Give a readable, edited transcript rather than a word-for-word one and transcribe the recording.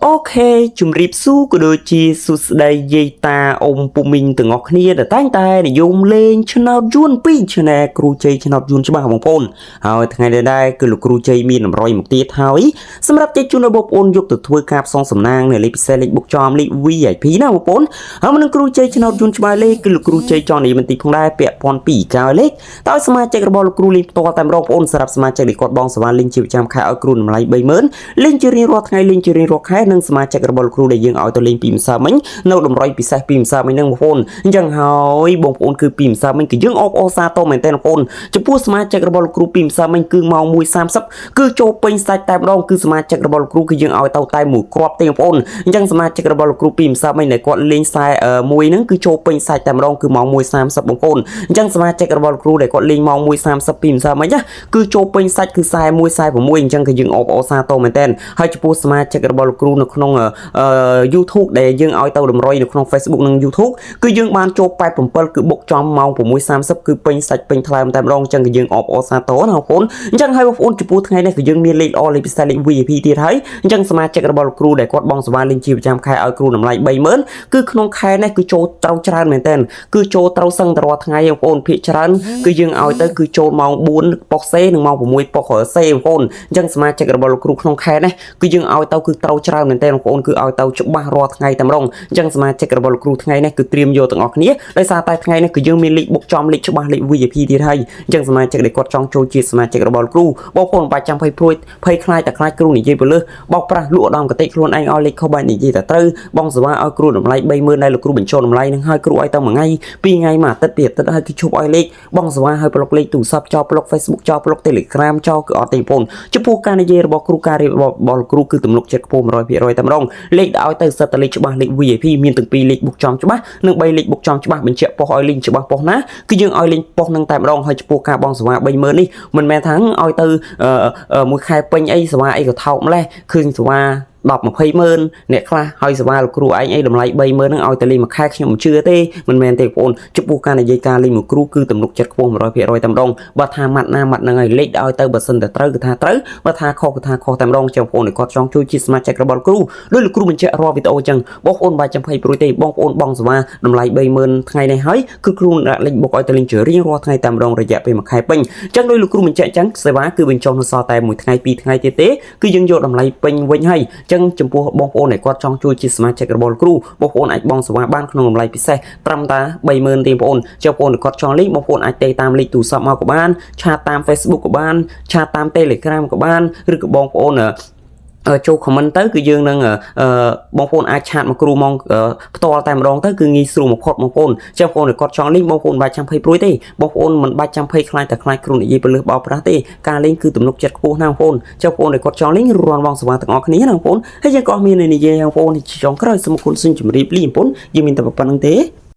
Ok, chúng rịp su của đôi chi su đây dây ta ông bù mình từng ngọc nia để tay tay để dùng lên cho nó run pi cho nè cru chơi cho nó run cho bà bông phôn. Hồi ngày đây đây cứ lục cru chơi mi nằm rồi một tiết hỏi. Xâmรับchơi chung nó bốc ôn dục từ thui cạp xong sầm nang này lấy xe lịch bốc cho lịch vi giải phí nào bốc ôn. Hồi mình cru chơi cho nó run cho bà lê cứ lục cru chơi cho này mình tìm phong đai bẹ pon pỉ cao lết. Tao xem mà chơi cái ball cru lên to tam rong ôn sắp xem mà chơi để cọt bong xem mà linh chịu chăm khai ở cru nằm lại bay mớn. Linh chưa riêng rót ngày linh chưa riêng rót khai nâng xem mà chơi cái ballครูได้ยังเอาตัวเล่นปีมซามันเราดมรอยปีศาจปีมซามันนั่งบนยังหอยบงโอนคือปีมซามันคือยังออกอซาโตเหมือนแต่ละคนจะพูดสมาชิกระบอบครูปีมซามันคือมองมวย30คือโจเป็นสายแต่รองคือสมาชิกระบอบครูคือยังเอาเตาไตหมูกรอบเตียงปนยังสมาชิกระบอบครูปีมซามันในกอดเล่นสายมวยนั้นคือโจเป็นสายแต่รองคือมองมวย30บางคนยังสมาชิกระบอบครูในกอดเล่นมองมวย30ปีมซามันเนี่ยคือโจเป็นสายคือสายมวยสายผมมวยยังคือยังออกอซาโตเหมือนแต่ให้จะพูดสมาชิกระบอบครูในขนมYouTube ដែលយើងឲ្យទៅតម្រុយនៅក្នុង Facebook និង YouTube គឺយើងបានចូល87គឺបុកចំម៉ោង6:30គឺពេញសាច់ពេញថ្លើមតែម្ដងអញ្ចឹងគឺយើងអបអរសាទរណាបងប្អូនអញ្ចឹងហើយបងប្អូនចំពោះថ្ងៃនេះគឺយើងមានលេខល្អលេខពិសេសលេខ VIP ទៀតហើយអញ្ចឹងសមាជិករបស់លោកគ្រូដែលគាត់បងសវ៉ាលេងជាប្រចាំខែឲ្យគ្រូតម្លៃ30000គឺក្នុងខែនេះគឺចូលត្រូវច្រើនមែនទែនគឺចូលត្រូវសឹងតែរាល់ថ្ងៃបងប្អូនភាគច្រើនគឺយើងឲ្យទៅគឺចូលម៉ោង4ប៉ុកសេនិងម៉ោង6ប៉ុកសេបងប្អូនអញ្ចឹងសមាជិករបស់លោកគ្រូក្នុងខែនេះគឺយើងឲ្យទៅគឺត្រូវច្រើនមែនទែនបងប្អូនគឺឲ្យទៅច្បាស់រាល់ថ្ងៃតែម្ដងអញ្ចឹងសមាជិករបស់លោកគ្រូថ្ងៃនេះគឺត្រៀមយកទាំងអស់គ្នាដោយសារតែថ្ងៃនេះគឺយើងមានលេខបុកចំលេខច្បាស់លេខ VIP ទៀតហើយអញ្ចឹងសមាជិកដែលគាត់ចង់ចូលជាសមាជិករបស់លោកគ្រូបងប្អូនបាច់ចាំភ័យព្រួយភ័យខ្លាចតែខ្លាចគ្រូនិយាយទៅលើបោកប្រាស់លក់ឧត្តមកតិខ្លួនឯងឲ្យលេខខុសបែបនិយាយតែត្រូវបងសវ៉ាឲ្យគ្រូតម្លៃ30000ដែលលោកគ្រូបញ្ចូលតម្លៃនឹងឲ្យគ្រូឲ្យទៅមួយថ្ងៃពីរថ្ងៃមួយអាទិត្យពីអាទិត្យឲ្យគឺជប់ឲ្យលេខបងសវ៉ាឲ្យប្លុកលេខទូរស័ព្ទចោលប្លុក Facebook ចោលប្លុក Telegram ចោលគឺអត់ទេបងប្អូនចំពោះការនិយាយរបស់គ្រូការរៀបរបស់លោកគ្រូគឺទំនុកចិត្តខ្ពស់ 100% តែម្ដងលេខឲ្យទៅសិតតែលេខច្បាស់លេខ VIP មានទាំង2លេខបុកចំច្បាស់និង3លេខបុកចំច្បាស់បញ្ជាក់ប៉ុសឲ្យលេខច្បាស់ប៉ុសណាគឺយើងឲ្យលេខប៉ុសនឹងតែម្ដងហើយចំពោះការបងសវ៉ា30000នេះមិនមែនថាឲ្យទៅមួយខែពេញអីសវ៉ាអីក៏ថោកម្លេះឃើញសវ៉ា10-20អ្នកខ្លះហើយសវ៉ាលោកគ្រូឯងអីតម្លៃ30000នឹងឲ្យទៅលេងមួយខែខ្ញុំមិនជឿទេមិនមែនទេបងប្អូនចំពោះការនិយាយការលេងមួយគ្រូគឺទំនុកចិត្តខ្ពស់ 100% តែម្ដងបើថាម៉ាត់ណាម៉ាត់ហ្នឹងឲ្យលេខឲ្យទៅបើសិនតែត្រូវគឺថាត្រូវបើថាខុសគឺថាខុសតែម្ដងចាំបងប្អូនគាត់ចង់ជួយជាសមាជិករបស់លោកគ្រូដោយលោកគ្រូបញ្ជាក់រាល់វីដេអូអញ្ចឹងបងប្អូនបាច់ចាំភ័យព្រួយទេបងប្អូនបងសវ៉ាតម្លៃ30000ថ្ងៃនេះហើយគឺគ្រូដាក់លេខបុកឲ្យទៅលេងជារៀងរាល់ថ្ងៃតែម្ដងរយៈពេលមួយខែពេញអញ្ចឹងដោយលោកគ្រូបញ្ជាក់អញ្ចឹងសេវាគឺបញ្ចុះនៅសល់តែមួយថ្ងៃពីរថ្ងៃទៀតទេគឺយើងយកតម្លៃពេញវិញហើយអញ្ចឹងចំពោះបងប្អូនដែលគាត់ចង់ជួយជាសមាជិករបស់លោកគ្រូបងប្អូនអាចបងសវ៉ាបានក្នុងតម្លៃពិសេសត្រឹមតែ30000ទេបងប្អូនចុះបងប្អូនគាត់ចង់លេខបងប្អូនអាចទេតាមលេខទូរស័ព្ទមកក៏បានឆាតតាម Facebook ក៏បានឆាតតាម Telegram ក៏បានឬក៏បងប្អូនចូល comment ទៅគឺយើងនឹងបងប្អូនអាចឆាតមកគ្រូមកផ្ទាល់តែម្ដងទៅគឺងាយស្រួលបំផុតបងប្អូនចាំបងប្អូនគាត់ចង់លេងបងប្អូនបាច់ចាំភ័យព្រួយទេបងប្អូនមិនបាច់ចាំភ័យខ្លាចតែខ្លាចគ្រូនិយាយទៅលើបោកប្រាស់ទេការលេងគឺទំនុកចិត្តខ្ពស់ណាស់បងប្អូនចាំបងប្អូនគាត់ចង់លេងរាល់បងសវ៉ាទាំងអស់គ្នាណាបងប្អូនហើយយើងក៏មាននិយាយបងប្អូនចង់ក្រោយសូមគុណសូមជម្រាបលាបងប្អូនយើងមានតែប៉ុណ្្នឹងទេ